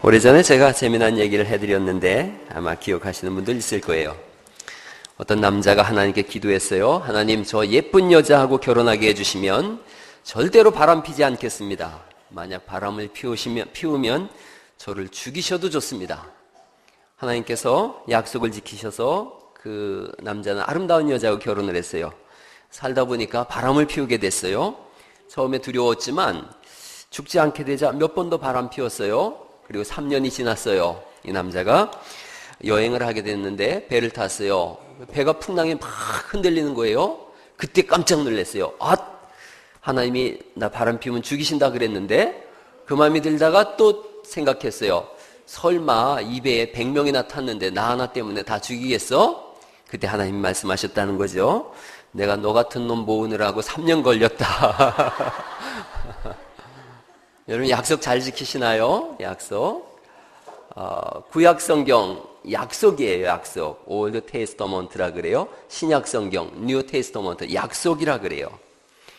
오래전에 제가 재미난 얘기를 해드렸는데 아마 기억하시는 분들 있을 거예요. 어떤 남자가 하나님께 기도했어요. 하나님, 저 예쁜 여자하고 결혼하게 해주시면 절대로 바람 피지 않겠습니다. 만약 바람을 피우면 저를 죽이셔도 좋습니다. 하나님께서 약속을 지키셔서 그 남자는 아름다운 여자하고 결혼을 했어요. 살다 보니까 바람을 피우게 됐어요. 처음에 두려웠지만 죽지 않게 되자 몇 번 더 바람 피웠어요. 그리고 3년이 지났어요. 이 남자가 여행을 하게 됐는데 배를 탔어요. 배가 풍랑에 막 흔들리는 거예요. 그때 깜짝 놀랐어요. 하나님이 나 바람 피우면 죽이신다 그랬는데, 그 마음이 들다가 또 생각했어요. 설마 이 배에 100명이나 탔는데 나 하나 때문에 다 죽이겠어? 그때 하나님이 말씀하셨다는 거죠. 내가 너 같은 놈 모으느라고 3년 걸렸다. 여러분 약속 잘 지키시나요? 약속. 구약 성경 약속이에요. 약속. 올드 테스터먼트라 그래요. 신약 성경 뉴 테스터먼트 약속이라 그래요.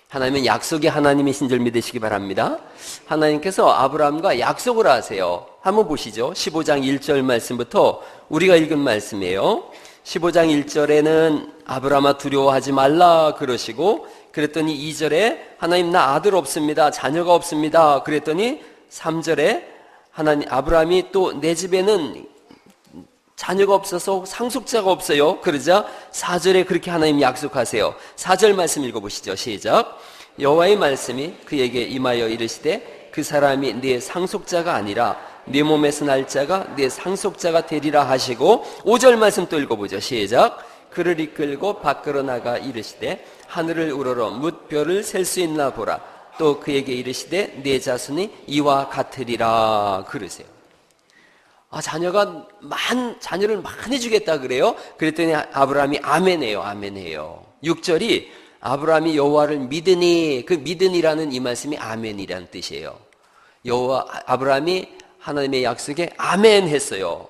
하나님은 약속의 하나님이신 줄 믿으시기 바랍니다. 하나님께서 아브라함과 약속을 하세요. 한번 보시죠. 15장 1절 말씀부터 우리가 읽은 말씀이에요. 15장 1절에는 아브라함아 두려워하지 말라 그러시고, 그랬더니 2절에 하나님 나 아들 없습니다. 자녀가 없습니다. 그랬더니 3절에 아브라함이 또 내 집에는 자녀가 없어서 상속자가 없어요. 그러자 4절에 그렇게 하나님 약속하세요. 4절 말씀 읽어보시죠. 시작. 여호와의 말씀이 그에게 임하여 이르시되 그 사람이 네 상속자가 아니라 네 몸에서 날 자가 네 상속자가 되리라 하시고, 5절 말씀 또 읽어보죠. 시작. 그를 이끌고 밖으로 나가 이르시되 하늘을 우러러 뭇 별을 셀 수 있나 보라. 또 그에게 이르시되 네 자손이 이와 같으리라 그러세요. 자녀를 많이 주겠다 그래요. 그랬더니 아브라함이 아멘해요. 아멘해요. 6절이 아브라함이 여호와를 믿으니, 그 믿으니라는 이 말씀이 아멘이라는 뜻이에요. 아브라함이 하나님의 약속에 아멘했어요.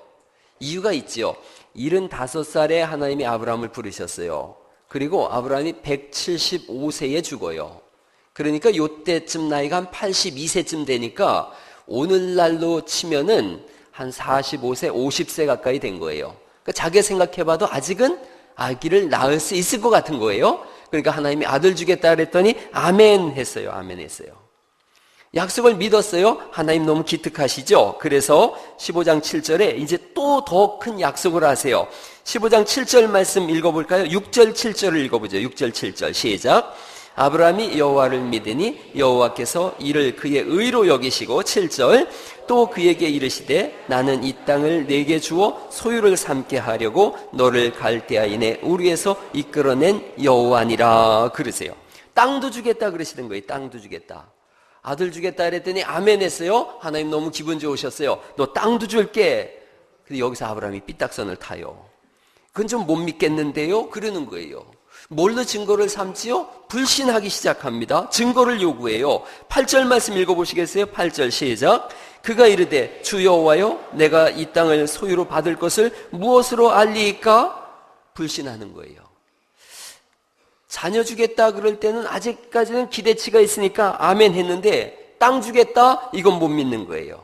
이유가 있지요. 75살에 하나님이 아브라함을 부르셨어요. 그리고 아브라함이 175세에 죽어요. 그러니까 요때쯤 나이가 한 82세쯤 되니까 오늘날로 치면은 한 45세, 50세 가까이 된 거예요. 그러니까 자기가 생각해봐도 아직은 아기를 낳을 수 있을 것 같은 거예요. 그러니까 하나님이 아들 주겠다 그랬더니 아멘 했어요. 아멘 했어요. 약속을 믿었어요. 하나님 너무 기특하시죠? 그래서 15장 7절에 이제 또 더 큰 약속을 하세요. 15장 7절 말씀 읽어볼까요? 6절 7절을 읽어보죠. 6절 7절 시작. 아브라함이 여호와를 믿으니 여호와께서 이를 그의 의로 여기시고, 7절 또 그에게 이르시되 나는 이 땅을 내게 주어 소유를 삼게 하려고 너를 갈대아인의 우리에서 이끌어낸 여호와니라 그러세요. 땅도 주겠다 그러시는 거예요. 땅도 주겠다. 아들 주겠다 그랬더니 아멘 했어요. 하나님 너무 기분 좋으셨어요. 너 땅도 줄게. 근데 여기서 아브라함이 삐딱선을 타요. 그건 좀 못 믿겠는데요? 그러는 거예요. 뭘로 증거를 삼지요? 불신하기 시작합니다. 증거를 요구해요. 8절 말씀 읽어보시겠어요? 8절 시작. 그가 이르되 주 여호와여 내가 이 땅을 소유로 받을 것을 무엇으로 알리이까? 불신하는 거예요. 자녀 주겠다 그럴 때는 아직까지는 기대치가 있으니까 아멘 했는데 땅 주겠다? 이건 못 믿는 거예요.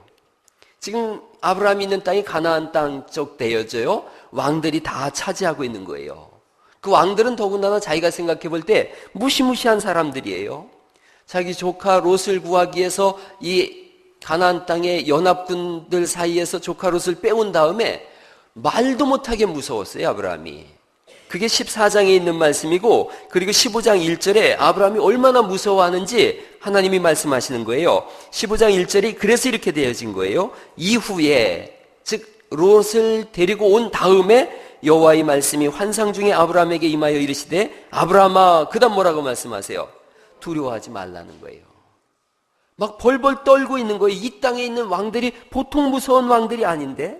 지금 아브라함이 있는 땅이 가나안 땅 쪽 되어져요. 왕들이 다 차지하고 있는 거예요. 그 왕들은 더군다나 자기가 생각해 볼 때 무시무시한 사람들이에요. 자기 조카 롯을 구하기 위해서 이 가나안 땅의 연합군들 사이에서 조카 롯을 빼온 다음에 말도 못하게 무서웠어요. 아브라함이. 그게 14장에 있는 말씀이고, 그리고 15장 1절에 아브라함이 얼마나 무서워하는지 하나님이 말씀하시는 거예요. 15장 1절이 그래서 이렇게 되어진 거예요. 이후에, 즉 롯을 데리고 온 다음에 여호와의 말씀이 환상 중에 아브라함에게 임하여 이르시되 아브라함아, 그 다음 뭐라고 말씀하세요? 두려워하지 말라는 거예요. 막 벌벌 떨고 있는 거예요. 이 땅에 있는 왕들이 보통 무서운 왕들이 아닌데,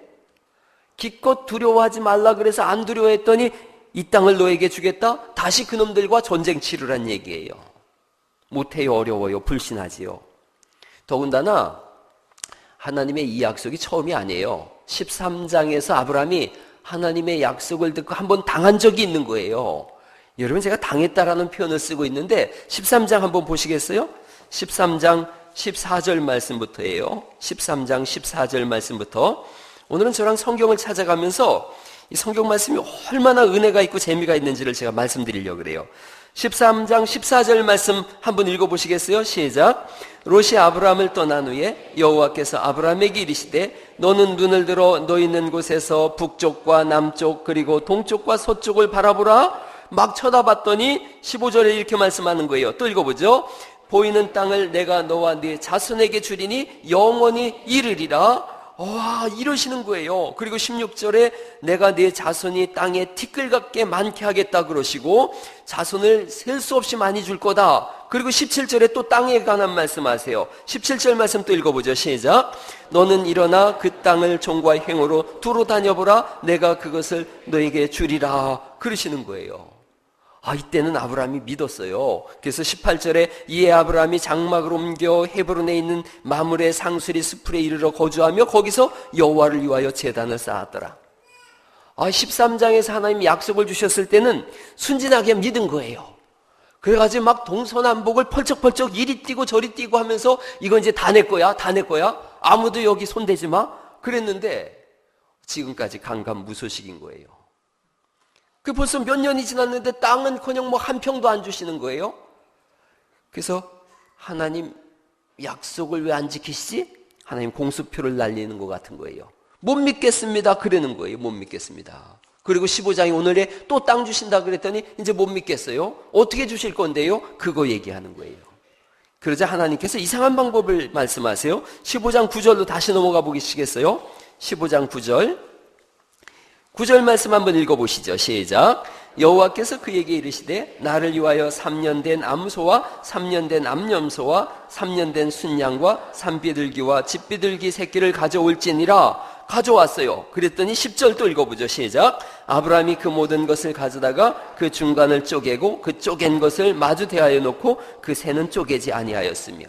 기껏 두려워하지 말라 그래서 안 두려워했더니 이 땅을 너에게 주겠다? 다시 그놈들과 전쟁 치르란 얘기예요. 못해요. 어려워요. 불신하지요. 더군다나 하나님의 이 약속이 처음이 아니에요. 13장에서 아브라함이 하나님의 약속을 듣고 한번 당한 적이 있는 거예요. 여러분, 제가 당했다라는 표현을 쓰고 있는데 13장 한번 보시겠어요? 13장 14절 말씀부터예요. 13장 14절 말씀부터. 오늘은 저랑 성경을 찾아가면서 이 성경 말씀이 얼마나 은혜가 있고 재미가 있는지를 제가 말씀드리려고 그래요. 13장 14절 말씀 한번 읽어보시겠어요? 시작. 롯이 아브라함을 떠난 후에 여호와께서 아브라함에게 이르시되 너는 눈을 들어 너 있는 곳에서 북쪽과 남쪽 그리고 동쪽과 서쪽을 바라보라. 막 쳐다봤더니 15절에 이렇게 말씀하는 거예요. 또 읽어보죠. 보이는 땅을 내가 너와 네 자손에게 주리니 영원히 이르리라. 와, 이러시는 거예요. 그리고 16절에 내가 네 자손이 땅에 티끌 같게 많게 하겠다 그러시고 자손을 셀 수 없이 많이 줄 거다. 그리고 17절에 또 땅에 관한 말씀하세요. 17절 말씀 또 읽어보죠. 시작. 너는 일어나 그 땅을 종과 행으로 두루 다녀보라. 내가 그것을 너에게 주리라. 그러시는 거예요. 이때는 아브라함이 믿었어요. 그래서 18절에 이에 아브라함이 장막을 옮겨 헤브론에 있는 마므레 상수리 스풀에 이르러 거주하며 거기서 여호와를 위하여 제단을 쌓았더라. 13장에서 하나님이 약속을 주셨을 때는 순진하게 믿은 거예요. 그래가지고 막 동서남북을 펄쩍펄쩍 이리 뛰고 저리 뛰고 하면서 이건 이제 다 내 거야, 다 내 거야. 아무도 여기 손대지 마. 그랬는데 지금까지 강간무소식인 거예요. 그 벌써 몇 년이 지났는데 땅은커녕 뭐 한 평도 안 주시는 거예요. 그래서 하나님 약속을 왜 안 지키시지? 하나님 공수표를 날리는 것 같은 거예요. 못 믿겠습니다. 그러는 거예요. 못 믿겠습니다. 그리고 15장이 오늘에 또 땅 주신다 그랬더니 이제 못 믿겠어요. 어떻게 주실 건데요? 그거 얘기하는 거예요. 그러자 하나님께서 이상한 방법을 말씀하세요. 15장 9절로 다시 넘어가 보시겠어요? 15장 9절. 9절 말씀 한번 읽어보시죠. 시작. 여호와께서 그에게 이르시되 나를 위하여 3년 된 암소와 3년 된 암염소와 3년 된 순양과 산비둘기와 집비둘기 새끼를 가져올지니라. 가져왔어요. 그랬더니 10절 또 읽어보죠. 시작. 아브라함이 그 모든 것을 가져다가 그 중간을 쪼개고 그 쪼갠 것을 마주 대하여 놓고 그 새는 쪼개지 아니하였으며.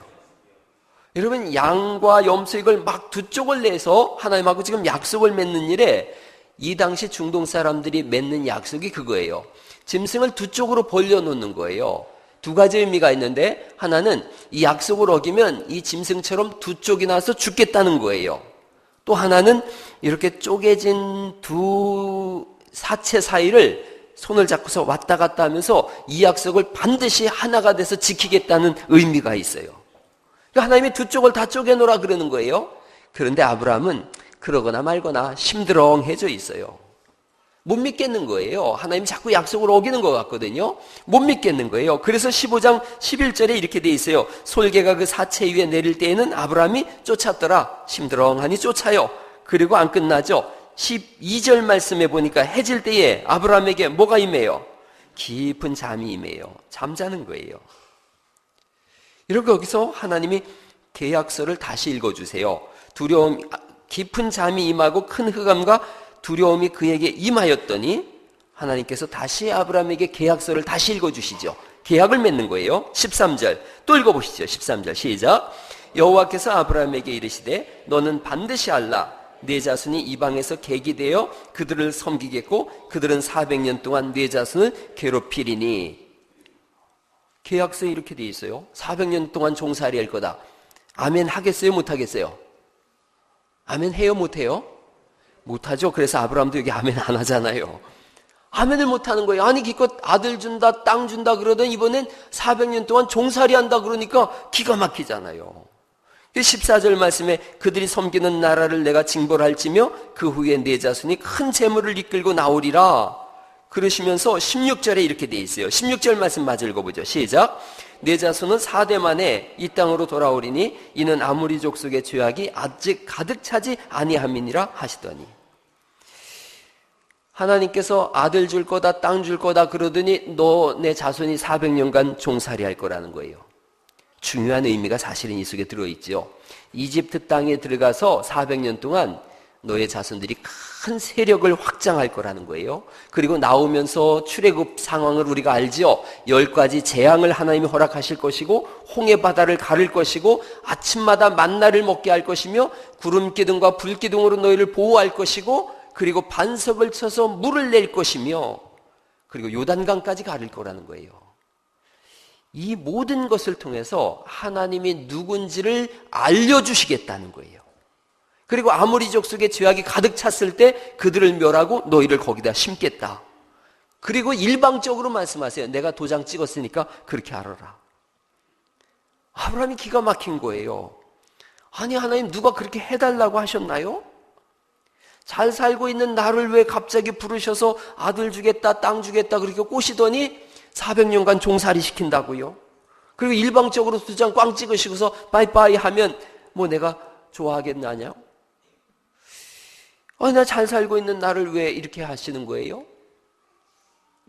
여러분, 양과 염소 이걸 막 두 쪽을 내서 하나님하고 지금 약속을 맺는 일에 이 당시 중동 사람들이 맺는 약속이 그거예요. 짐승을 두 쪽으로 벌려놓는 거예요. 두 가지 의미가 있는데 하나는 이 약속을 어기면 이 짐승처럼 두 쪽이 나서 죽겠다는 거예요. 또 하나는 이렇게 쪼개진 두 사체 사이를 손을 잡고서 왔다 갔다 하면서 이 약속을 반드시 하나가 돼서 지키겠다는 의미가 있어요. 그러니까 하나님이 두 쪽을 다 쪼개놓으라 그러는 거예요. 그런데 아브라함은 그러거나 말거나 심드렁해져 있어요. 못 믿겠는 거예요. 하나님 자꾸 약속을 어기는 것 같거든요. 못 믿겠는 거예요. 그래서 15장 11절에 이렇게 돼 있어요. 솔개가 그 사체 위에 내릴 때에는 아브라함이 쫓았더라. 심드렁하니 쫓아요. 그리고 안 끝나죠. 12절 말씀에 보니까 해질 때에 아브라함에게 뭐가 임해요? 깊은 잠이 임해요. 잠자는 거예요. 이렇게 여기서 하나님이 계약서를 다시 읽어주세요. 깊은 잠이 임하고 큰 흑암과 두려움이 그에게 임하였더니 하나님께서 다시 아브라함에게 계약서를 다시 읽어주시죠. 계약을 맺는 거예요. 13절 또 읽어보시죠. 13절 시작. 여호와께서 아브라함에게 이르시되 너는 반드시 알라. 네 자손이 이방에서 객이 되어 그들을 섬기겠고 그들은 400년 동안 네 자손을 괴롭히리니. 계약서에 이렇게 돼 있어요. 400년 동안 종살이 할 거다. 아멘 하겠어요? 못하겠어요? 아멘 해요? 못해요? 못하죠. 그래서 아브라함도 여기 아멘 안 하잖아요. 아멘을 못하는 거예요. 아니 기껏 아들 준다 땅 준다 그러던 이번엔 400년 동안 종살이 한다 그러니까 기가 막히잖아요. 14절 말씀에 그들이 섬기는 나라를 내가 징벌할지며 그 후에 네 자손이 큰 재물을 이끌고 나오리라. 그러시면서 16절에 이렇게 돼 있어요. 16절 말씀 마저 읽어보죠. 시작. 네 자손은 4대 만에 이 땅으로 돌아오리니 이는 아모리 족속의 죄악이 아직 가득 차지 아니함이니라 하시더니. 하나님께서 아들 줄 거다 땅 줄 거다 그러더니 너 내 자손이 400년간 종살이 할 거라는 거예요. 중요한 의미가 사실은 이 속에 들어있죠. 이집트 땅에 들어가서 400년 동안 너의 자손들이 큰 세력을 확장할 거라는 거예요. 그리고 나오면서 출애굽 상황을 우리가 알죠. 10가지 재앙을 하나님이 허락하실 것이고 홍해 바다를 가를 것이고 아침마다 만나를 먹게 할 것이며 구름 기둥과 불 기둥으로 너희를 보호할 것이고 그리고 반석을 쳐서 물을 낼 것이며 그리고 요단강까지 가를 거라는 거예요. 이 모든 것을 통해서 하나님이 누군지를 알려주시겠다는 거예요. 그리고 아모리 족속의 죄악이 가득 찼을 때 그들을 멸하고 너희를 거기다 심겠다. 그리고 일방적으로 말씀하세요. 내가 도장 찍었으니까 그렇게 알아라. 아브라함이 기가 막힌 거예요. 아니, 하나님 누가 그렇게 해달라고 하셨나요? 잘 살고 있는 나를 왜 갑자기 부르셔서 아들 주겠다, 땅 주겠다 그렇게 꼬시더니 400년간 종살이 시킨다고요? 그리고 일방적으로 도장 꽝 찍으시고서 빠이빠이 하면 뭐 내가 좋아하겠나냐? 나 잘 살고 있는 나를 왜 이렇게 하시는 거예요?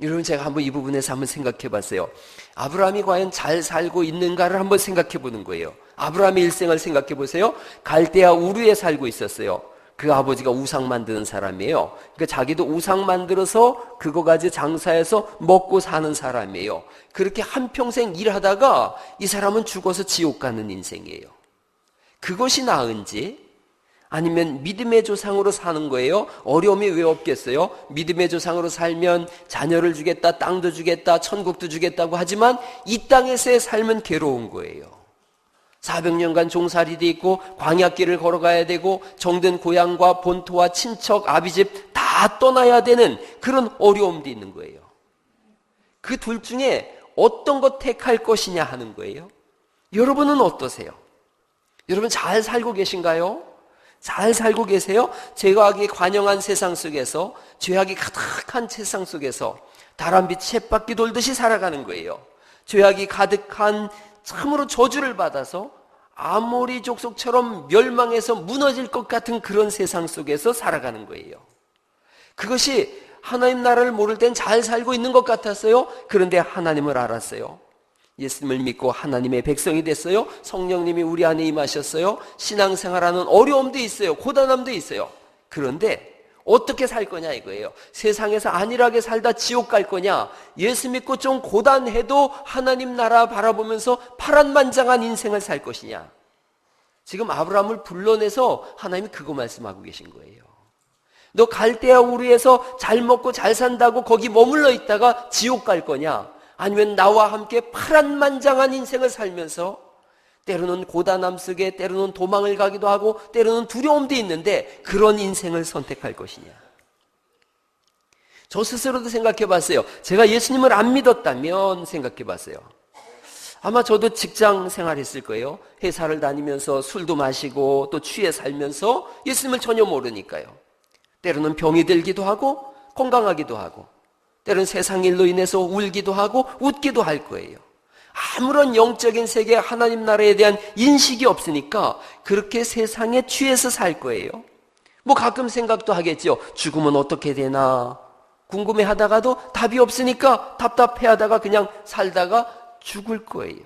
여러분, 제가 한번 이 부분에서 한번 생각해 봤어요. 아브라함이 과연 잘 살고 있는가를 한번 생각해 보는 거예요. 아브라함의 일생을 생각해 보세요. 갈대아 우르에 살고 있었어요. 그 아버지가 우상 만드는 사람이에요. 그러니까 자기도 우상 만들어서 그거 가지고 장사해서 먹고 사는 사람이에요. 그렇게 한평생 일하다가 이 사람은 죽어서 지옥 가는 인생이에요. 그것이 나은지 아니면 믿음의 조상으로 사는 거예요? 어려움이 왜 없겠어요? 믿음의 조상으로 살면 자녀를 주겠다, 땅도 주겠다, 천국도 주겠다고 하지만 이 땅에서의 삶은 괴로운 거예요. 400년간 종살이도 있고 광야길을 걸어가야 되고 정든 고향과 본토와 친척, 아비집 다 떠나야 되는 그런 어려움도 있는 거예요. 그 둘 중에 어떤 것 택할 것이냐 하는 거예요. 여러분은 어떠세요? 여러분 잘 살고 계신가요? 잘 살고 계세요? 죄악이 관영한 세상 속에서, 죄악이 가득한 세상 속에서 다람쥐 쳇바퀴 돌듯이 살아가는 거예요. 죄악이 가득한 참으로 저주를 받아서 아모리 족속처럼 멸망해서 무너질 것 같은 그런 세상 속에서 살아가는 거예요. 그것이 하나님 나라를 모를 땐 잘 살고 있는 것 같았어요. 그런데 하나님을 알았어요. 예수님을 믿고 하나님의 백성이 됐어요. 성령님이 우리 안에 임하셨어요. 신앙생활하는 어려움도 있어요. 고단함도 있어요. 그런데 어떻게 살 거냐 이거예요. 세상에서 안일하게 살다 지옥 갈 거냐, 예수 믿고 좀 고단해도 하나님 나라 바라보면서 파란만장한 인생을 살 것이냐. 지금 아브라함을 불러내서 하나님이 그거 말씀하고 계신 거예요. 너 갈대아 우르에서 잘 먹고 잘 산다고 거기 머물러 있다가 지옥 갈 거냐, 아니면 나와 함께 파란만장한 인생을 살면서 때로는 고단함 속에 때로는 도망을 가기도 하고 때로는 두려움도 있는데 그런 인생을 선택할 것이냐. 저 스스로도 생각해 봤어요. 제가 예수님을 안 믿었다면 생각해 봤어요. 아마 저도 직장 생활했을 거예요. 회사를 다니면서 술도 마시고 또 취해 살면서 예수님을 전혀 모르니까요. 때로는 병이 들기도 하고 건강하기도 하고 때로는 세상 일로 인해서 울기도 하고 웃기도 할 거예요. 아무런 영적인 세계 하나님 나라에 대한 인식이 없으니까 그렇게 세상에 취해서 살 거예요. 뭐 가끔 생각도 하겠죠. 죽으면 어떻게 되나 궁금해 하다가도 답이 없으니까 답답해 하다가 그냥 살다가 죽을 거예요.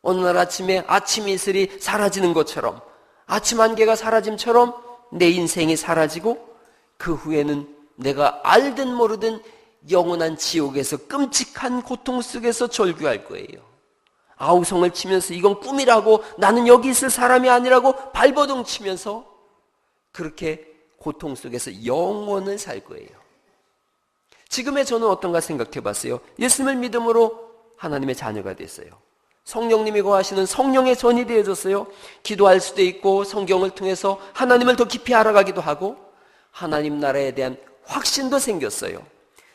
어느 날 아침에 아침 이슬이 사라지는 것처럼, 아침 안개가 사라짐처럼 내 인생이 사라지고 그 후에는 내가 알든 모르든 영원한 지옥에서 끔찍한 고통 속에서 절규할 거예요. 아우성을 치면서 이건 꿈이라고, 나는 여기 있을 사람이 아니라고 발버둥 치면서 그렇게 고통 속에서 영원을 살 거예요. 지금의 저는 어떤가 생각해 봤어요. 예수님을 믿음으로 하나님의 자녀가 됐어요. 성령님이 거하시는 성령의 전이 되어졌어요. 기도할 수도 있고 성경을 통해서 하나님을 더 깊이 알아가기도 하고 하나님 나라에 대한 확신도 생겼어요.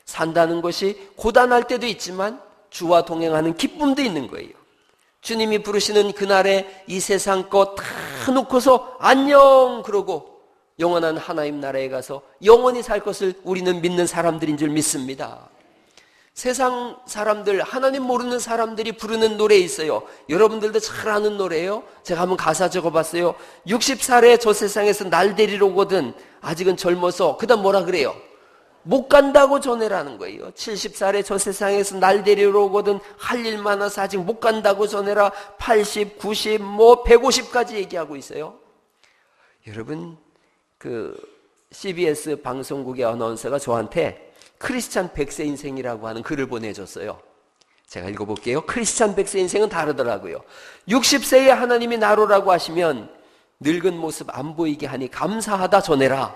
산다는 것이 고단할 때도 있지만 주와 동행하는 기쁨도 있는 거예요. 주님이 부르시는 그날에 이 세상 것 다 놓고서 안녕 그러고 영원한 하나님 나라에 가서 영원히 살 것을 우리는 믿는 사람들인 줄 믿습니다. 세상 사람들, 하나님 모르는 사람들이 부르는 노래 있어요. 여러분들도 잘 아는 노래예요. 제가 한번 가사 적어봤어요. 60살에 저 세상에서 날 데리러 오거든 아직은 젊어서, 그 다음 뭐라 그래요? 못 간다고 전해라는 거예요. 70살에 저 세상에서 날 데리러 오거든 할 일 많아서 아직 못 간다고 전해라. 80, 90, 150까지 얘기하고 있어요. 여러분, CBS 방송국의 아나운서가 저한테 크리스찬 100세 인생이라고 하는 글을 보내줬어요. 제가 읽어볼게요. 크리스찬 100세 인생은 다르더라고요. 60세에 하나님이 나로라고 하시면 늙은 모습 안 보이게 하니 감사하다 전해라.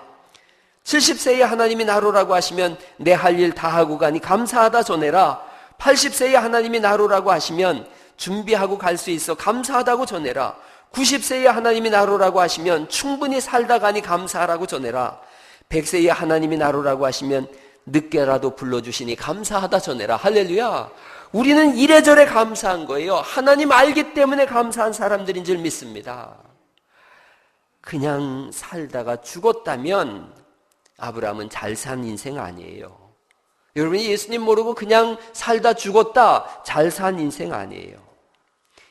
70세에 하나님이 나로라고 하시면 내 할 일 다 하고 가니 감사하다 전해라. 80세에 하나님이 나로라고 하시면 준비하고 갈 수 있어 감사하다고 전해라. 90세에 하나님이 나로라고 하시면 충분히 살다 가니 감사하라고 전해라. 100세에 하나님이 나로라고 하시면 늦게라도 불러주시니 감사하다 전해라. 할렐루야. 우리는 이래저래 감사한 거예요. 하나님 알기 때문에 감사한 사람들인 줄 믿습니다. 그냥 살다가 죽었다면 아브라함은 잘 산 인생 아니에요. 여러분이 예수님 모르고 그냥 살다 죽었다 잘 산 인생 아니에요.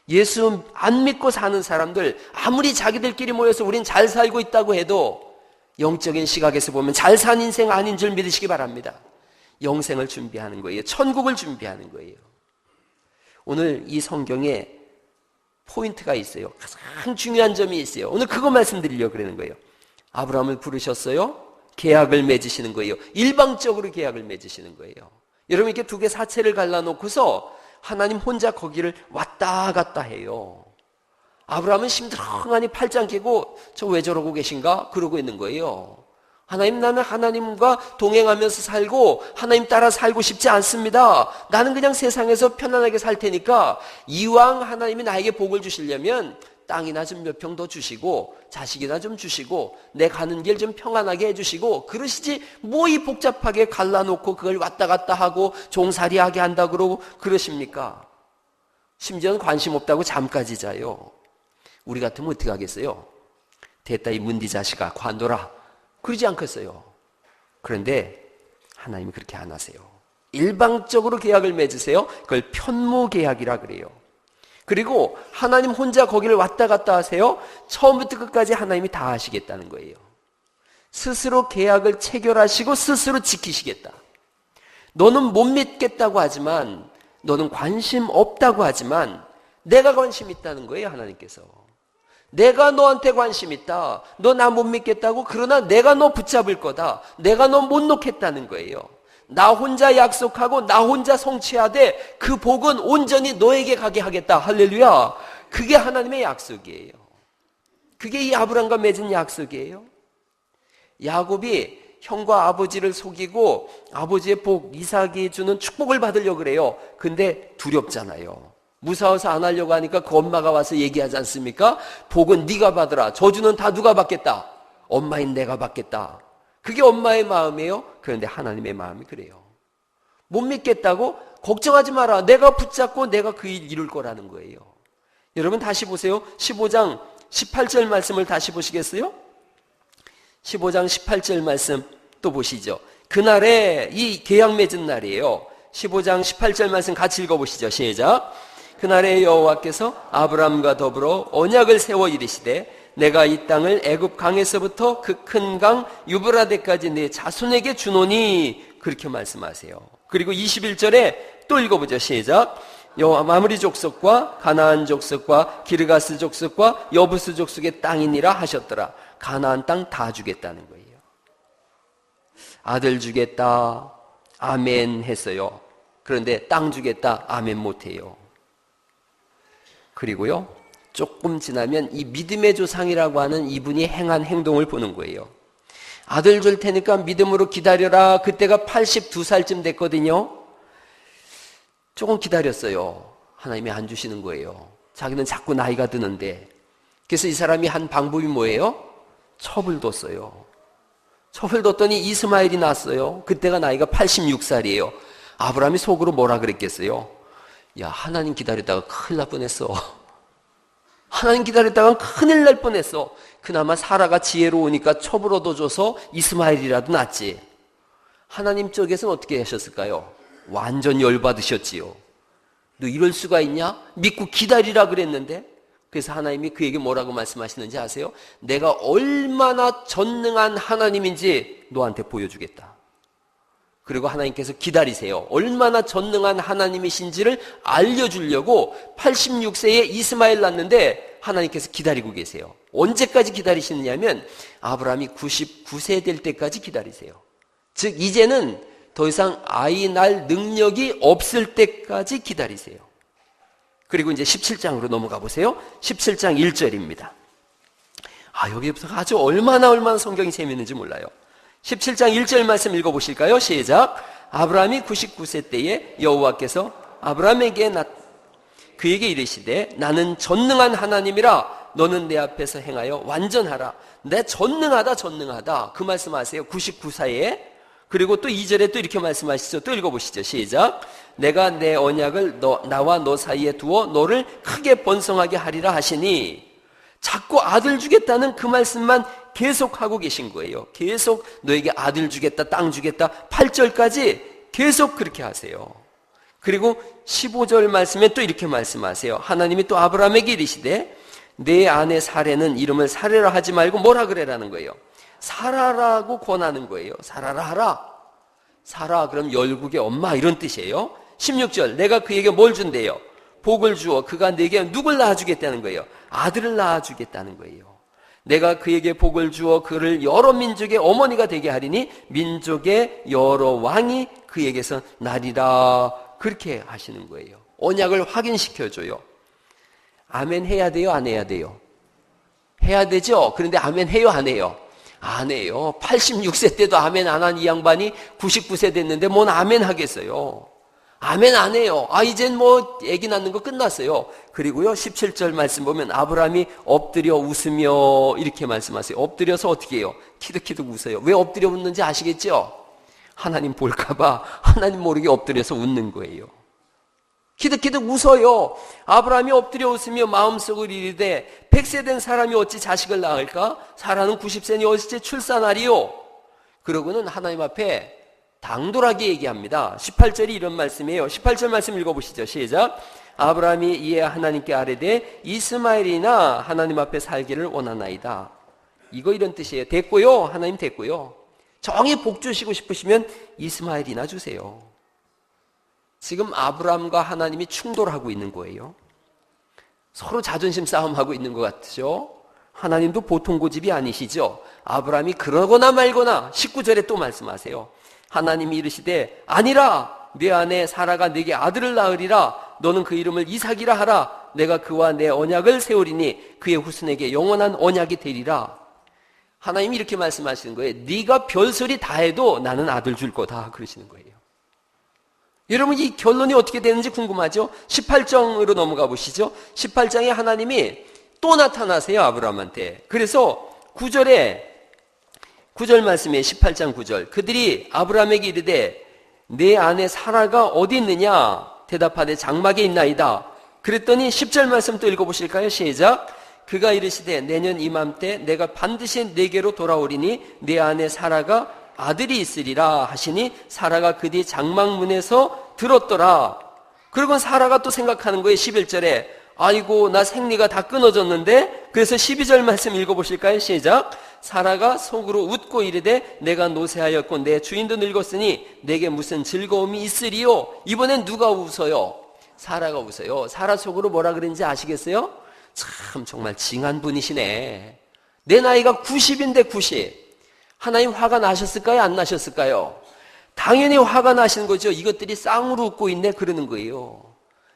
예수 안 믿고 사는 사람들 아무리 자기들끼리 모여서 우린 잘 살고 있다고 해도 영적인 시각에서 보면 잘 산 인생 아닌 줄 믿으시기 바랍니다. 영생을 준비하는 거예요. 천국을 준비하는 거예요. 오늘 이 성경에 포인트가 있어요. 가장 중요한 점이 있어요. 오늘 그거 말씀드리려고 그러는 거예요. 아브라함을 부르셨어요. 계약을 맺으시는 거예요. 일방적으로 계약을 맺으시는 거예요. 여러분 이렇게 두 개 사체를 갈라놓고서 하나님 혼자 거기를 왔다 갔다 해요. 아브라함은 심드렁하니 팔짱 끼고 저 왜 저러고 계신가? 그러고 있는 거예요. 하나님, 나는 하나님과 동행하면서 살고 하나님 따라 살고 싶지 않습니다. 나는 그냥 세상에서 편안하게 살 테니까 이왕 하나님이 나에게 복을 주시려면 땅이나 좀 몇 평 더 주시고 자식이나 좀 주시고 내 가는 길 좀 평안하게 해주시고 그러시지 뭐 이 복잡하게 갈라놓고 그걸 왔다 갔다 하고 종살이하게 한다 그러고 그러십니까? 심지어는 관심 없다고 잠까지 자요. 우리 같으면 어떻게 하겠어요? 됐다 이 문디 자식아 관둬라 그러지 않겠어요. 그런데 하나님이 그렇게 안 하세요. 일방적으로 계약을 맺으세요. 그걸 편무계약이라 그래요. 그리고 하나님 혼자 거기를 왔다 갔다 하세요. 처음부터 끝까지 하나님이 다 하시겠다는 거예요. 스스로 계약을 체결하시고 스스로 지키시겠다. 너는 못 믿겠다고 하지만 너는 관심 없다고 하지만 내가 관심 있다는 거예요. 하나님께서 내가 너한테 관심 있다. 너 나 못 믿겠다고 그러나 내가 너 붙잡을 거다. 내가 너 못 놓겠다는 거예요. 나 혼자 약속하고 나 혼자 성취하되 그 복은 온전히 너에게 가게 하겠다. 할렐루야. 그게 하나님의 약속이에요. 그게 이 아브람과 맺은 약속이에요. 야곱이 형과 아버지를 속이고 아버지의 복 이삭이 주는 축복을 받으려고 그래요. 근데 두렵잖아요. 무서워서 안 하려고 하니까 그 엄마가 와서 얘기하지 않습니까? 복은 네가 받으라. 저주는 다 누가 받겠다? 엄마인 내가 받겠다. 그게 엄마의 마음이에요. 그런데 하나님의 마음이 그래요. 못 믿겠다고? 걱정하지 마라. 내가 붙잡고 내가 그 일 이룰 거라는 거예요. 여러분 다시 보세요. 15장 18절 말씀을 다시 보시겠어요? 15장 18절 말씀 또 보시죠. 그날에 이 계약 맺은 날이에요. 15장 18절 말씀 같이 읽어보시죠. 시작. 그날에 여호와께서 아브람과 더불어 언약을 세워 이르시되 내가 이 땅을 애굽 강에서부터 그 큰 강 유브라데까지 내 자손에게 주노니 그렇게 말씀하세요. 그리고 21절에 또 읽어보죠. 시작. 여호와 마무리 족속과 가나안 족속과 기르가스 족속과 여부스 족속의 땅이니라 하셨더라. 가나안 땅 다 주겠다는 거예요. 아들 주겠다. 아멘 했어요. 그런데 땅 주겠다. 아멘 못해요. 그리고요. 조금 지나면 이 믿음의 조상이라고 하는 이분이 행한 행동을 보는 거예요. 아들 줄 테니까 믿음으로 기다려라. 그때가 82살쯤 됐거든요. 조금 기다렸어요. 하나님이 안 주시는 거예요. 자기는 자꾸 나이가 드는데. 그래서 이 사람이 한 방법이 뭐예요? 첩을 뒀어요. 첩을 뒀더니 이스마엘이 났어요. 그때가 나이가 86살이에요. 아브라함이 속으로 뭐라 그랬겠어요? 야, 하나님 기다렸다가 큰일 날 뻔했어. 하나님 기다렸다가 큰일 날 뻔했어. 그나마 사라가 지혜로우니까 첩을 얻어줘서 이스마엘이라도 낳지. 하나님 쪽에서는 어떻게 하셨을까요? 완전 열받으셨지요. 너 이럴 수가 있냐? 믿고 기다리라 그랬는데. 그래서 하나님이 그에게 뭐라고 말씀하시는지 아세요? 내가 얼마나 전능한 하나님인지 너한테 보여주겠다. 그리고 하나님께서 기다리세요. 얼마나 전능한 하나님이신지를 알려주려고 86세에 이스마엘 낳는데 하나님께서 기다리고 계세요. 언제까지 기다리시느냐면 아브라함이 99세 될 때까지 기다리세요. 즉 이제는 더 이상 아이 낳을 능력이 없을 때까지 기다리세요. 그리고 이제 17장으로 넘어가 보세요. 17장 1절입니다. 여기부터 아주 얼마나 성경이 재미있는지 몰라요. 17장 1절 말씀 읽어보실까요? 시작. 아브라함이 99세 때에 여호와께서 아브라함에게 그에게 이르시되 나는 전능한 하나님이라 너는 내 앞에서 행하여 완전하라. 내 전능하다 그 말씀하세요. 99사에. 그리고 또 2절에 또 이렇게 말씀하시죠. 또 읽어보시죠. 시작. 내가 내 언약을 나와 너 사이에 두어 너를 크게 번성하게 하리라 하시니, 자꾸 아들 주겠다는 그 말씀만 계속하고 계신 거예요. 계속 너에게 아들 주겠다, 땅 주겠다, 8절까지 계속 그렇게 하세요. 그리고 15절 말씀에 또 이렇게 말씀하세요. 하나님이 또 아브라함에게 이르시되 내 아내 사레는 이름을 사레라 하지 말고 뭐라 그래라는 거예요. 사라라고 권하는 거예요. 사라라 하라. 사라 그럼 열국의 엄마 이런 뜻이에요. 16절 내가 그에게 뭘 준대요? 복을 주어 그가 내게 누굴 낳아주겠다는 거예요? 아들을 낳아주겠다는 거예요. 내가 그에게 복을 주어 그를 여러 민족의 어머니가 되게 하리니 민족의 여러 왕이 그에게서 나리라. 그렇게 하시는 거예요. 언약을 확인시켜줘요. 아멘 해야 돼요? 안 해야 돼요? 해야 되죠? 그런데 아멘 해요? 안 해요? 안 해요. 86세 때도 아멘 안 한 이 양반이 99세 됐는데 뭔 아멘 하겠어요? 아멘 안 해요. 이젠 뭐 애기 낳는 거 끝났어요. 그리고요 17절 말씀 보면 아브라함이 엎드려 웃으며 이렇게 말씀하세요. 엎드려서 어떻게 해요? 키득키득 웃어요. 왜 엎드려 웃는지 아시겠죠? 하나님 볼까봐 하나님 모르게 엎드려서 웃는 거예요. 키득키득 웃어요. 아브라함이 엎드려 웃으며 마음속을 이르되 100세 된 사람이 어찌 자식을 낳을까? 사라는 90세니 어찌 출산하리요? 그러고는 하나님 앞에 당돌하게 얘기합니다. 18절이 이런 말씀이에요. 18절 말씀 읽어보시죠. 시작. 아브라함이 이에 하나님께 아뢰되 이스마엘이나 하나님 앞에 살기를 원하나이다. 이거 이런 뜻이에요. 됐고요. 하나님 됐고요. 정이 복 주시고 싶으시면 이스마엘이나 주세요. 지금 아브라함과 하나님이 충돌하고 있는 거예요. 서로 자존심 싸움하고 있는 것 같죠? 하나님도 보통 고집이 아니시죠? 아브라함이 그러거나 말거나 19절에 또 말씀하세요. 하나님이 이르시되 아니라 내 아내 사라가 네게 아들을 낳으리라. 너는 그 이름을 이삭이라 하라. 내가 그와 내 언약을 세우리니 그의 후손에게 영원한 언약이 되리라. 하나님이 이렇게 말씀하시는 거예요. 네가 별소리 다 해도 나는 아들 줄 거다 그러시는 거예요. 여러분 이 결론이 어떻게 되는지 궁금하죠? 18장으로 넘어가 보시죠. 18장에 하나님이 또 나타나세요. 아브라함한테. 그래서 9절 말씀에 18장 9절 그들이 아브라함에게 이르되 내 아내 사라가 어디 있느냐? 대답하되 장막에 있나이다. 그랬더니 10절 말씀 또 읽어보실까요? 시작. 그가 이르시되 내년 이맘때 내가 반드시 내게로 돌아오리니 내 아내 사라가 아들이 있으리라 하시니 사라가 그 뒤 장막문에서 들었더라. 그리고 사라가 또 생각하는 거예요. 11절에 아이고 나 생리가 다 끊어졌는데. 그래서 12절 말씀 읽어보실까요? 시작. 사라가 속으로 웃고 이르되 내가 노쇠하였고 내 주인도 늙었으니 내게 무슨 즐거움이 있으리요. 이번엔 누가 웃어요? 사라가 웃어요. 사라 속으로 뭐라 그랬는지 아시겠어요? 참 정말 징한 분이시네. 내 나이가 90인데 90. 하나님 화가 나셨을까요? 안 나셨을까요? 당연히 화가 나시는 거죠. 이것들이 쌍으로 웃고 있네 그러는 거예요.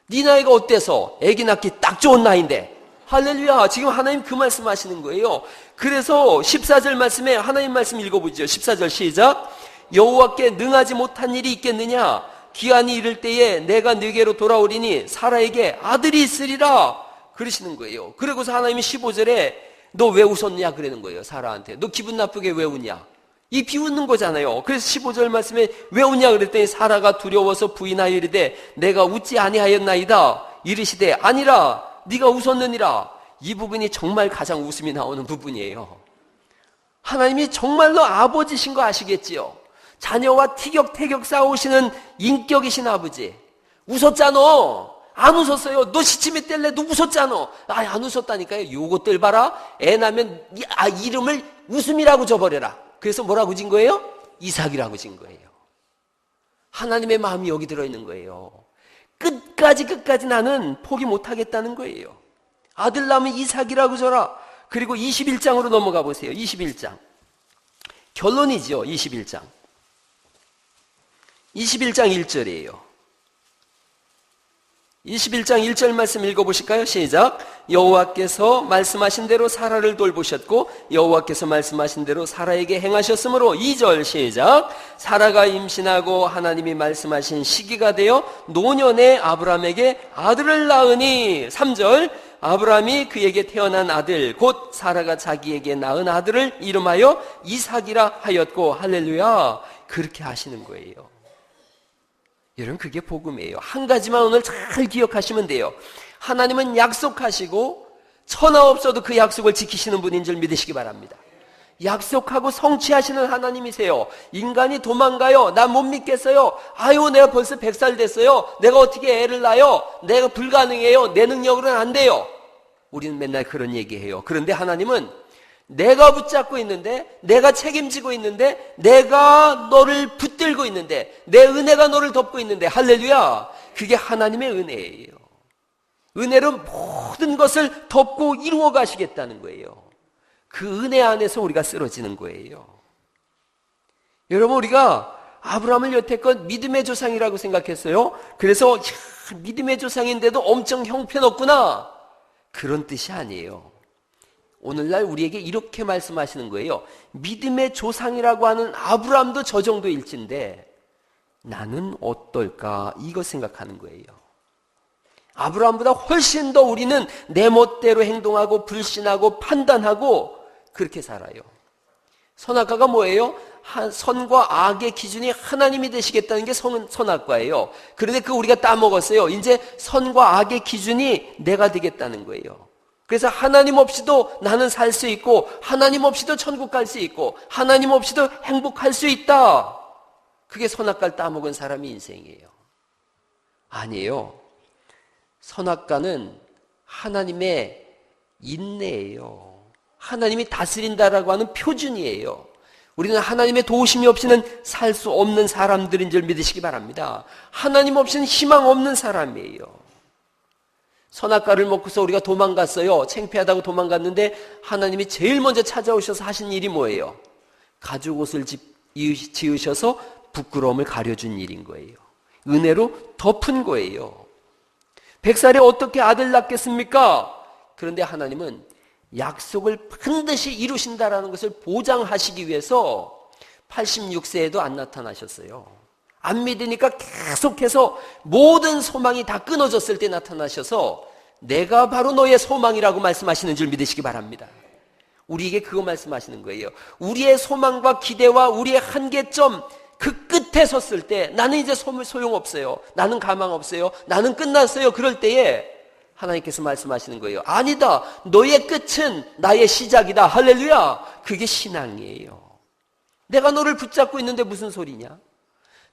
네 나이가 어때서? 애기 낳기 딱 좋은 나이인데. 할렐루야. 지금 하나님 그 말씀 하시는 거예요. 그래서 14절 말씀에 하나님 말씀 읽어보죠. 14절 시작. 여호와께 능하지 못한 일이 있겠느냐? 기한이 이를 때에 내가 네게로 돌아오리니 사라에게 아들이 있으리라 그러시는 거예요. 그리고서 하나님이 15절에 너 왜 웃었냐 그러는 거예요. 사라한테. 너 기분 나쁘게 왜 웃냐? 이 비웃는 거잖아요. 그래서 15절 말씀에 왜 웃냐 그랬더니 사라가 두려워서 부인하여 이르되 내가 웃지 아니하였나이다. 이르시되 아니라 네가 웃었느니라. 이 부분이 정말 가장 웃음이 나오는 부분이에요. 하나님이 정말로 아버지신 거 아시겠지요? 자녀와 티격태격 싸우시는 인격이신 아버지. 웃었잖아. 안 웃었어요. 너 시침에 뗄래? 너 웃었잖아. 안 웃었다니까요. 요것들 봐라. 애 나면 이름을 웃음이라고 줘버려라. 그래서 뭐라고 진 거예요? 이삭이라고 진 거예요. 하나님의 마음이 여기 들어있는 거예요. 끝까지 나는 포기 못하겠다는 거예요. 아들 낳으면 이삭이라고 줘라. 그리고 21장으로 넘어가 보세요. 21장. 결론이죠. 21장. 21장 1절이에요. 21장 1절 말씀 읽어보실까요? 시작. 여호와께서 말씀하신 대로 사라를 돌보셨고 여호와께서 말씀하신 대로 사라에게 행하셨으므로 2절 시작. 사라가 임신하고 하나님이 말씀하신 시기가 되어 노년에 아브라함에게 아들을 낳으니 3절. 아브라함이 그에게 태어난 아들 곧 사라가 자기에게 낳은 아들을 이름하여 이삭이라 하였고 할렐루야. 그렇게 하시는 거예요. 여러분, 그게 복음이에요. 한 가지만 오늘 잘 기억하시면 돼요. 하나님은 약속하시고 천하 없어도 그 약속을 지키시는 분인 줄 믿으시기 바랍니다. 약속하고 성취하시는 하나님이세요. 인간이 도망가요. 나 못 믿겠어요. 아유, 내가 벌써 100살 됐어요. 내가 어떻게 애를 낳아요? 내가 불가능해요. 내 능력으로는 안 돼요. 우리는 맨날 그런 얘기해요. 그런데 하나님은 내가 붙잡고 있는데, 내가 책임지고 있는데, 내가 너를 붙들고 있는데, 내 은혜가 너를 덮고 있는데, 할렐루야. 그게 하나님의 은혜예요. 은혜로 모든 것을 덮고 이루어 가시겠다는 거예요. 그 은혜 안에서 우리가 쓰러지는 거예요. 여러분, 우리가 아브라함을 여태껏 믿음의 조상이라고 생각했어요. 그래서 믿음의 조상인데도 엄청 형편없구나, 그런 뜻이 아니에요. 오늘날 우리에게 이렇게 말씀하시는 거예요. 믿음의 조상이라고 하는 아브라함도 저 정도 일진데 나는 어떨까, 이거 생각하는 거예요. 아브라함보다 훨씬 더 우리는 내 멋대로 행동하고 불신하고 판단하고 그렇게 살아요. 선악과가 뭐예요? 선과 악의 기준이 하나님이 되시겠다는 게 선악과예요. 그런데 그거 우리가 따먹었어요. 이제 선과 악의 기준이 내가 되겠다는 거예요. 그래서 하나님 없이도 나는 살 수 있고, 하나님 없이도 천국 갈 수 있고, 하나님 없이도 행복할 수 있다. 그게 선악과를 따먹은 사람의 인생이에요. 아니에요. 선악과는 하나님의 인내예요. 하나님이 다스린다라고 하는 표준이에요. 우리는 하나님의 도우심이 없이는 살 수 없는 사람들인 줄 믿으시기 바랍니다. 하나님 없이는 희망 없는 사람이에요. 선악과를 먹고서 우리가 도망갔어요. 창피하다고 도망갔는데 하나님이 제일 먼저 찾아오셔서 하신 일이 뭐예요? 가죽 옷을 지으셔서 부끄러움을 가려준 일인 거예요. 은혜로 덮은 거예요. 100살에 어떻게 아들 낳겠습니까? 그런데 하나님은 약속을 반드시 이루신다라는 것을 보장하시기 위해서 86세에도 안 나타나셨어요. 안 믿으니까 계속해서 모든 소망이 다 끊어졌을 때 나타나셔서 내가 바로 너의 소망이라고 말씀하시는 줄 믿으시기 바랍니다. 우리에게 그거 말씀하시는 거예요. 우리의 소망과 기대와 우리의 한계점 그 끝에 섰을 때 나는 이제 소용없어요. 나는 가망 없어요. 나는 끝났어요. 그럴 때에 하나님께서 말씀하시는 거예요. 아니다. 너의 끝은 나의 시작이다. 할렐루야. 그게 신앙이에요. 내가 너를 붙잡고 있는데 무슨 소리냐?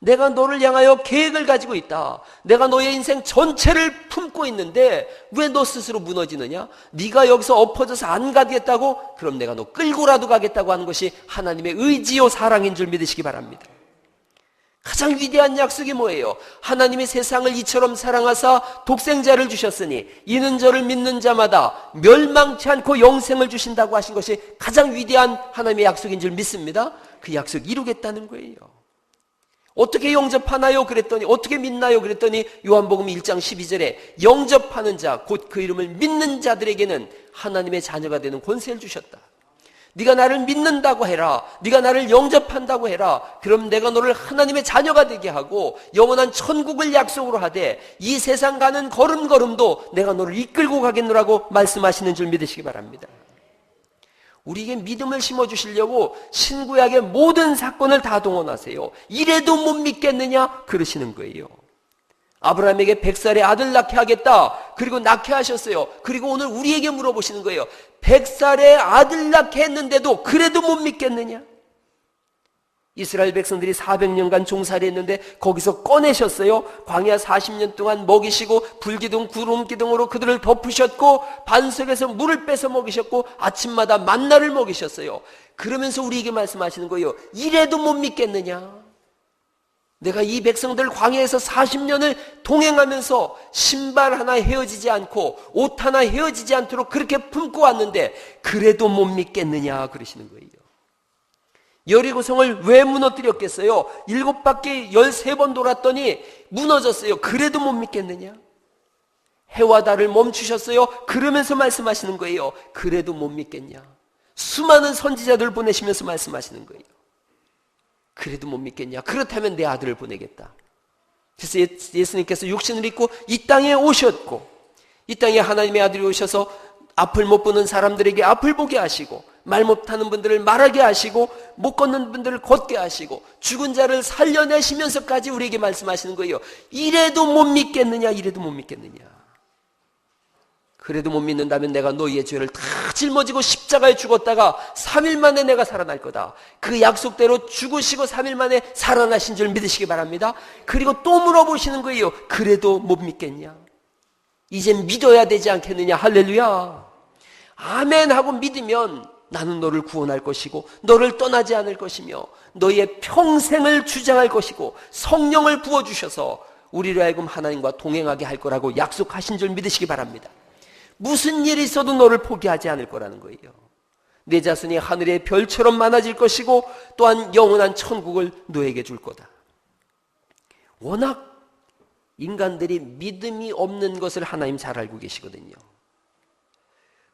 내가 너를 향하여 계획을 가지고 있다. 내가 너의 인생 전체를 품고 있는데 왜 너 스스로 무너지느냐? 네가 여기서 엎어져서 안 가겠다고? 그럼 내가 너 끌고라도 가겠다고 하는 것이 하나님의 의지요 사랑인 줄 믿으시기 바랍니다. 가장 위대한 약속이 뭐예요? 하나님이 세상을 이처럼 사랑하사 독생자를 주셨으니 이는 저를 믿는 자마다 멸망치 않고 영생을 주신다고 하신 것이 가장 위대한 하나님의 약속인 줄 믿습니다. 그 약속 이루겠다는 거예요. 어떻게 영접하나요? 그랬더니 어떻게 믿나요? 그랬더니 요한복음 1장 12절에 영접하는 자 곧 그 이름을 믿는 자들에게는 하나님의 자녀가 되는 권세를 주셨다. 네가 나를 믿는다고 해라. 네가 나를 영접한다고 해라. 그럼 내가 너를 하나님의 자녀가 되게 하고 영원한 천국을 약속으로 하되 이 세상 가는 걸음걸음도 내가 너를 이끌고 가겠노라고 말씀하시는 줄 믿으시기 바랍니다. 우리에게 믿음을 심어주시려고 신구약의 모든 사건을 다 동원하세요. 이래도 못 믿겠느냐? 그러시는 거예요. 아브라함에게 100살에 아들 낳게 하겠다. 그리고 낳게 하셨어요. 그리고 오늘 우리에게 물어보시는 거예요. 100살에 아들 낳게 했는데도 그래도 못 믿겠느냐? 이스라엘 백성들이 400년간 종살이 했는데 거기서 꺼내셨어요. 광야 40년 동안 먹이시고 불기둥 구름기둥으로 그들을 덮으셨고 반석에서 물을 빼서 먹이셨고 아침마다 만나를 먹이셨어요. 그러면서 우리에게 말씀하시는 거예요. 이래도 못 믿겠느냐? 내가 이 백성들 광야에서 40년을 동행하면서 신발 하나 헤어지지 않고 옷 하나 헤어지지 않도록 그렇게 품고 왔는데 그래도 못 믿겠느냐 그러시는 거예요. 여리고성을 왜 무너뜨렸겠어요? 7바퀴 13번 돌았더니 무너졌어요. 그래도 못 믿겠느냐? 해와 달을 멈추셨어요. 그러면서 말씀하시는 거예요. 그래도 못 믿겠냐? 수많은 선지자들 보내시면서 말씀하시는 거예요. 그래도 못 믿겠냐? 그렇다면 내 아들을 보내겠다. 그래서 예수님께서 육신을 입고 이 땅에 오셨고, 이 땅에 하나님의 아들이 오셔서 앞을 못 보는 사람들에게 앞을 보게 하시고, 말 못하는 분들을 말하게 하시고, 못 걷는 분들을 걷게 하시고, 죽은 자를 살려내시면서까지 우리에게 말씀하시는 거예요. 이래도 못 믿겠느냐? 이래도 못 믿겠느냐? 그래도 못 믿는다면 내가 너희의 죄를 다 짊어지고 십자가에 죽었다가 3일 만에 내가 살아날 거다. 그 약속대로 죽으시고 3일 만에 살아나신 줄 믿으시기 바랍니다. 그리고 또 물어보시는 거예요. 그래도 못 믿겠냐? 이젠 믿어야 되지 않겠느냐? 할렐루야. 아멘 하고 믿으면 나는 너를 구원할 것이고 너를 떠나지 않을 것이며 너희의 평생을 주장할 것이고 성령을 부어주셔서 우리로 하여금 하나님과 동행하게 할 거라고 약속하신 줄 믿으시기 바랍니다. 무슨 일이 있어도 너를 포기하지 않을 거라는 거예요. 내 자손이 하늘의 별처럼 많아질 것이고 또한 영원한 천국을 너에게 줄 거다. 워낙 인간들이 믿음이 없는 것을 하나님 잘 알고 계시거든요.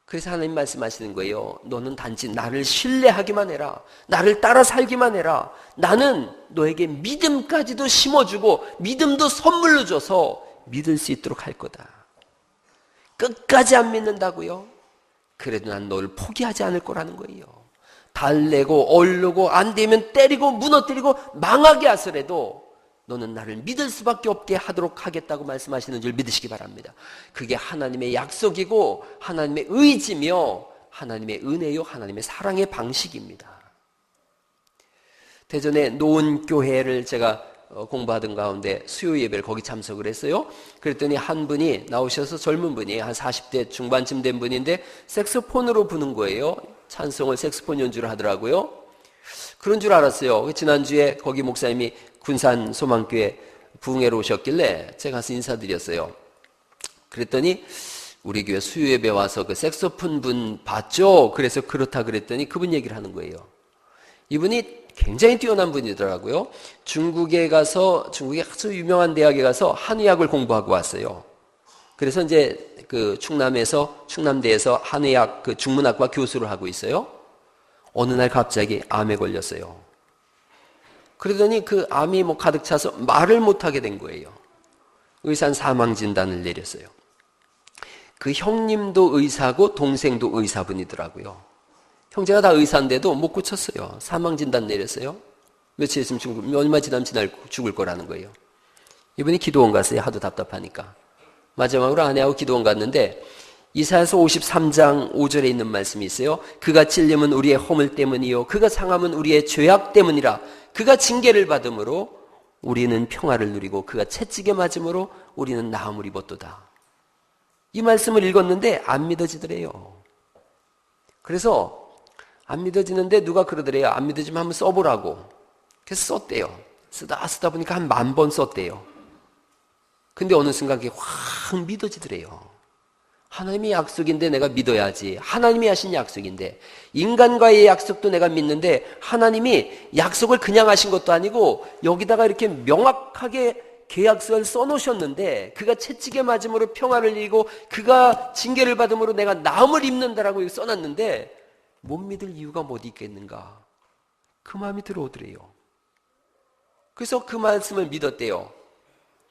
그래서 하나님 말씀하시는 거예요. 너는 단지 나를 신뢰하기만 해라. 나를 따라 살기만 해라. 나는 너에게 믿음까지도 심어주고 믿음도 선물로 줘서 믿을 수 있도록 할 거다. 끝까지 안 믿는다고요? 그래도 난 너를 포기하지 않을 거라는 거예요. 달래고 얼르고 안 되면 때리고 무너뜨리고 망하게 하더라도 너는 나를 믿을 수밖에 없게 하도록 하겠다고 말씀하시는 줄 믿으시기 바랍니다. 그게 하나님의 약속이고 하나님의 의지며 하나님의 은혜요 하나님의 사랑의 방식입니다. 대전에 노은교회를 제가 공부하던 가운데 수요 예배를 거기 참석을 했어요. 그랬더니 한 분이 나오셔서 젊은 분이 한 40대 중반쯤 된 분인데 색소폰으로 부는 거예요. 찬송을 색소폰 연주를 하더라고요. 그런 줄 알았어요. 지난주에 거기 목사님이 군산 소망교회 부흥회로 오셨길래 제가 가서 인사드렸어요. 그랬더니 우리 교회 수요 예배 와서 그 색소폰 분 봤죠? 그래서 그렇다 그랬더니 그분 얘기를 하는 거예요. 이분이 굉장히 뛰어난 분이더라고요. 중국에 아주 유명한 대학에 가서 한의학을 공부하고 왔어요. 그래서 이제 그 충남대에서 한의학 그 중문학과 교수를 하고 있어요. 어느 날 갑자기 암에 걸렸어요. 그러더니 그 암이 가득 차서 말을 못하게 된 거예요. 의사는 사망 진단을 내렸어요. 그 형님도 의사고 동생도 의사분이더라고요. 형제가 다 의사인데도 못 고쳤어요. 사망 진단 내렸어요. 며칠 있으면 얼마 지나면 죽을 거라는 거예요. 이분이 기도원 갔어요. 하도 답답하니까. 마지막으로 아내하고 기도원 갔는데 이사야서 53장 5절에 있는 말씀이 있어요. 그가 찔림은 우리의 허물 때문이요 그가 상함은 우리의 죄악 때문이라. 그가 징계를 받음으로 우리는 평화를 누리고 그가 채찍에 맞음으로 우리는 나음을 입었도다. 이 말씀을 읽었는데 안 믿어지더래요. 그래서 안 믿어지는데 누가 그러더래요. 안 믿어지면 한번 써보라고. 그래서 썼대요. 쓰다 보니까 한 10,000번 썼대요. 근데 어느 순간 그게 확 믿어지더래요. 하나님의 약속인데 내가 믿어야지. 하나님이 하신 약속인데 인간과의 약속도 내가 믿는데 하나님이 약속을 그냥 하신 것도 아니고 여기다가 이렇게 명확하게 계약서를 써놓으셨는데 그가 채찍에 맞음으로 평화를 이루고 그가 징계를 받음으로 내가 나음을 입는다라고 써놨는데 못 믿을 이유가 뭐 있겠는가? 그 마음이 들어오더래요. 그래서 그 말씀을 믿었대요.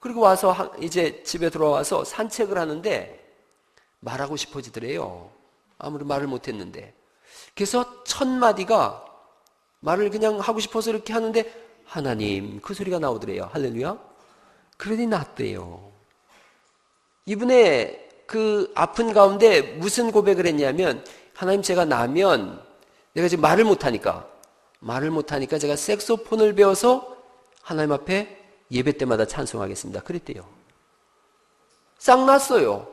그리고 와서 이제 집에 들어와서 산책을 하는데 말하고 싶어지더래요. 아무리 말을 못했는데. 그래서 첫 마디가 말을 그냥 하고 싶어서 이렇게 하는데 하나님 그 소리가 나오더래요. 할렐루야. 그러니 낫대요. 이분의 그 아픈 가운데 무슨 고백을 했냐면 하나님 제가 나면 내가 지금 말을 못하니까 제가 색소폰을 배워서 하나님 앞에 예배 때마다 찬송하겠습니다. 그랬대요. 싹 났어요.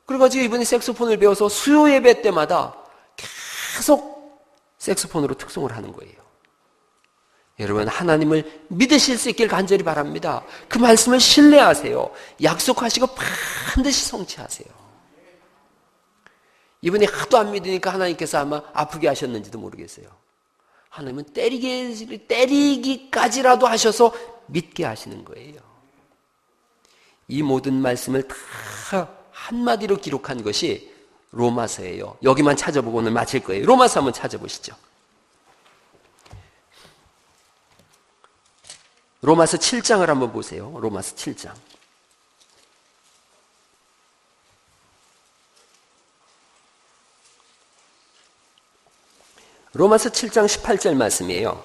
그래가지고 이분이 색소폰을 배워서 수요 예배 때마다 계속 색소폰으로 특송을 하는 거예요. 여러분 하나님을 믿으실 수 있길 간절히 바랍니다. 그 말씀을 신뢰하세요. 약속하시고 반드시 성취하세요. 이분이 하도 안 믿으니까 하나님께서 아마 아프게 하셨는지도 모르겠어요. 하나님은 때리기까지라도 하셔서 믿게 하시는 거예요. 이 모든 말씀을 다 한마디로 기록한 것이 로마서예요. 여기만 찾아보고 오늘 마칠 거예요. 로마서 한번 찾아보시죠. 로마서 7장을 한번 보세요. 로마서 7장. 로마서 7장 18절 말씀이에요.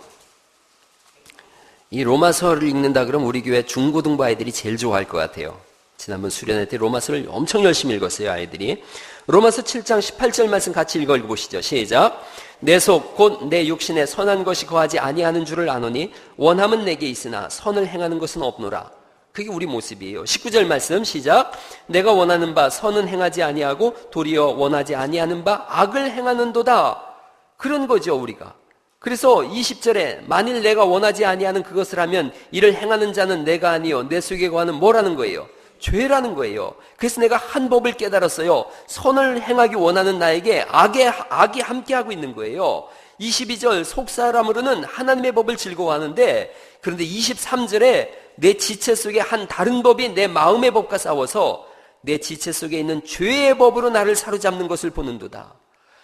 이 로마서를 읽는다 그러면 우리 교회 중고등부 아이들이 제일 좋아할 것 같아요. 지난번 수련회 때 로마서를 엄청 열심히 읽었어요, 아이들이. 로마서 7장 18절 말씀 같이 읽어보시죠. 시작. 내 속 곧 내 육신에 선한 것이 거하지 아니하는 줄을 아노니 원함은 내게 있으나 선을 행하는 것은 없노라. 그게 우리 모습이에요. 19절 말씀 시작. 내가 원하는 바 선은 행하지 아니하고 도리어 원하지 아니하는 바 악을 행하는도다. 그런 거죠, 우리가. 그래서 20절에 만일 내가 원하지 아니하는 그것을 하면 이를 행하는 자는 내가 아니요 내 속에 거하는 뭐라는 거예요? 죄라는 거예요. 그래서 내가 한 법을 깨달았어요. 선을 행하기 원하는 나에게 악이 함께하고 있는 거예요. 22절 속사람으로는 하나님의 법을 즐거워하는데 그런데 23절에 내 지체 속에 한 다른 법이 내 마음의 법과 싸워서 내 지체 속에 있는 죄의 법으로 나를 사로잡는 것을 보는도다.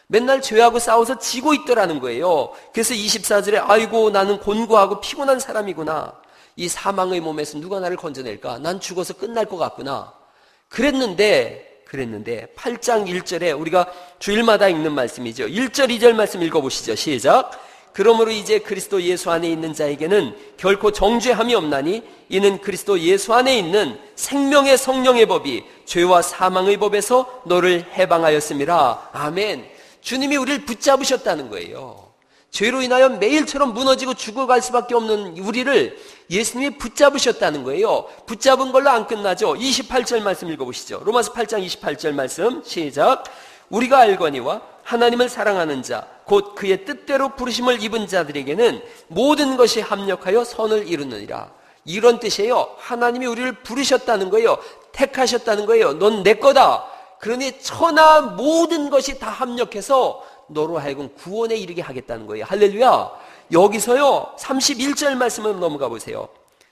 맨날 죄하고 싸워서 지고 있더라는 거예요. 그래서 24절에 아이고 나는 곤고하고 피곤한 사람이구나. 이 사망의 몸에서 누가 나를 건져낼까? 난 죽어서 끝날 것 같구나. 그랬는데 8장 1절에 우리가 주일마다 읽는 말씀이죠. 1절 2절 말씀 읽어보시죠. 시작. 그러므로 이제 그리스도 예수 안에 있는 자에게는 결코 정죄함이 없나니 이는 그리스도 예수 안에 있는 생명의 성령의 법이 죄와 사망의 법에서 너를 해방하였음이라. 아멘. 주님이 우리를 붙잡으셨다는 거예요. 죄로 인하여 매일처럼 무너지고 죽어갈 수밖에 없는 우리를 예수님이 붙잡으셨다는 거예요. 붙잡은 걸로 안 끝나죠. 28절 말씀 읽어보시죠. 로마서 8장 28절 말씀 시작. 우리가 알거니와 하나님을 사랑하는 자 곧 그의 뜻대로 부르심을 입은 자들에게는 모든 것이 합력하여 선을 이루느니라. 이런 뜻이에요. 하나님이 우리를 부르셨다는 거예요. 택하셨다는 거예요. 넌 내 거다. 그러니 천하 모든 것이 다 합력해서 너로 하여금 구원에 이르게 하겠다는 거예요. 할렐루야. 여기서요 31절 말씀을 넘어가 보세요.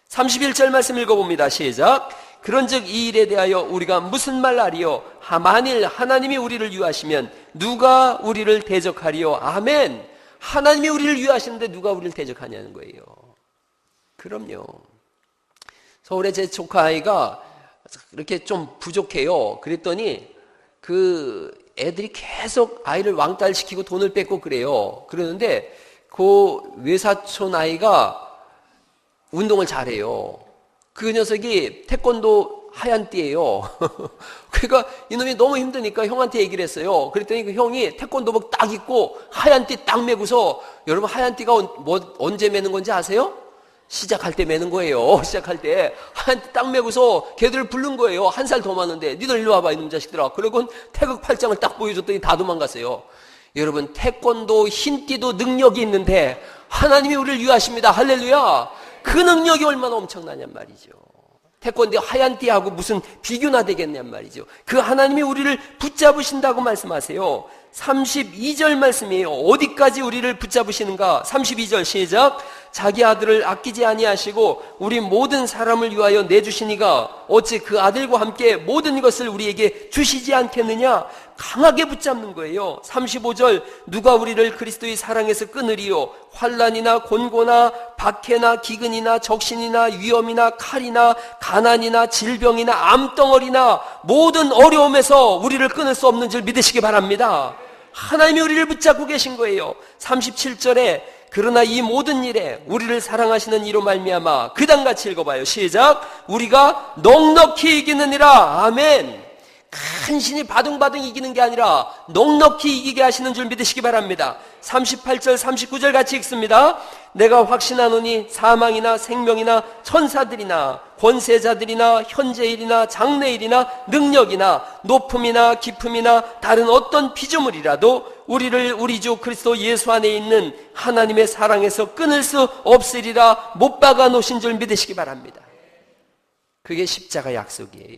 31절 말씀 읽어봅니다. 시작. 그런즉 이 일에 대하여 우리가 무슨 말 하리요? 만일 하나님이 우리를 위하시면 누가 우리를 대적하리요? 아멘. 하나님이 우리를 위하시는데 누가 우리를 대적하냐는 거예요. 그럼요. 서울에 제 조카 아이가 이렇게 좀 부족해요. 그랬더니 그 애들이 계속 아이를 왕따시키고 돈을 뺏고 그래요. 그러는데 그 외사촌 아이가 운동을 잘해요. 그 녀석이 태권도 하얀 띠예요. 그러니까 이놈이 너무 힘드니까 형한테 얘기를 했어요. 그랬더니 그 형이 태권도복 딱 입고 하얀 띠 딱 메고서, 여러분 하얀 띠가 언제 매는 건지 아세요? 시작할 때 매는 거예요. 시작할 때 하얀 띠 딱 메고서 걔들을 부른 거예요. 한 살 더 많은데 니들 일로 와봐 이놈 자식들아. 그러고 태극 팔짱을 딱 보여줬더니 다 도망갔어요. 여러분 태권도 흰띠도 능력이 있는데 하나님이 우리를 위하십니다. 할렐루야. 그 능력이 얼마나 엄청나냔 말이죠. 태권도 하얀 띠하고 무슨 비교나 되겠냔 말이죠. 그 하나님이 우리를 붙잡으신다고 말씀하세요. 32절 말씀이에요. 어디까지 우리를 붙잡으시는가? 32절 시작. 자기 아들을 아끼지 아니하시고 우리 모든 사람을 위하여 내주시니가 어찌 그 아들과 함께 모든 것을 우리에게 주시지 않겠느냐? 강하게 붙잡는 거예요. 35절 누가 우리를 그리스도의 사랑에서 끊으리요? 환난이나 곤고나 박해나 기근이나 적신이나 위험이나 칼이나 가난이나 질병이나 암덩어리나 모든 어려움에서 우리를 끊을 수 없는 줄 믿으시기 바랍니다. 하나님이 우리를 붙잡고 계신 거예요. 37절에 그러나 이 모든 일에 우리를 사랑하시는 이로 말미암아 그 다음같이 읽어봐요. 시작. 우리가 넉넉히 이기느니라. 아멘. 간신히 바둥바둥 이기는 게 아니라 넉넉히 이기게 하시는 줄 믿으시기 바랍니다. 38절 39절 같이 읽습니다. 내가 확신하노니 사망이나 생명이나 천사들이나 권세자들이나 현재일이나 장래일이나 능력이나 높음이나 깊음이나 다른 어떤 피조물이라도 우리를 우리 주 그리스도 예수 안에 있는 하나님의 사랑에서 끊을 수 없으리라 못 박아 놓으신 줄 믿으시기 바랍니다. 그게 십자가 약속이에요.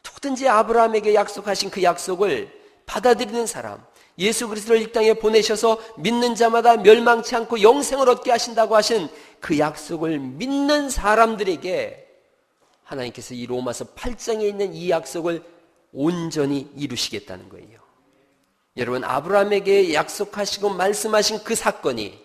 누구든지 아브라함에게 약속하신 그 약속을 받아들이는 사람, 예수 그리스도를 이 땅에 보내셔서 믿는 자마다 멸망치 않고 영생을 얻게 하신다고 하신 그 약속을 믿는 사람들에게 하나님께서 이 로마서 8장에 있는 이 약속을 온전히 이루시겠다는 거예요. 여러분, 아브라함에게 약속하시고 말씀하신 그 사건이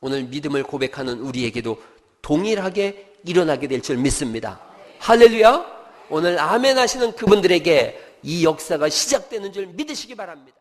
오늘 믿음을 고백하는 우리에게도 동일하게 일어나게 될 줄 믿습니다. 할렐루야! 오늘 아멘 하시는 그분들에게 이 역사가 시작되는 줄 믿으시기 바랍니다.